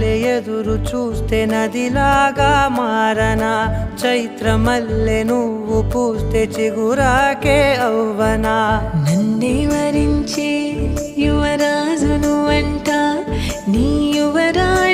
వలె ఎదురు చూస్తే నదిలాగా మారనా, చైత్రమల్లె నువ్వు పూస్తే చిగురాకే అవ్వనా. నన్నే వరించే యువరాజును అంట నీ యువరాజు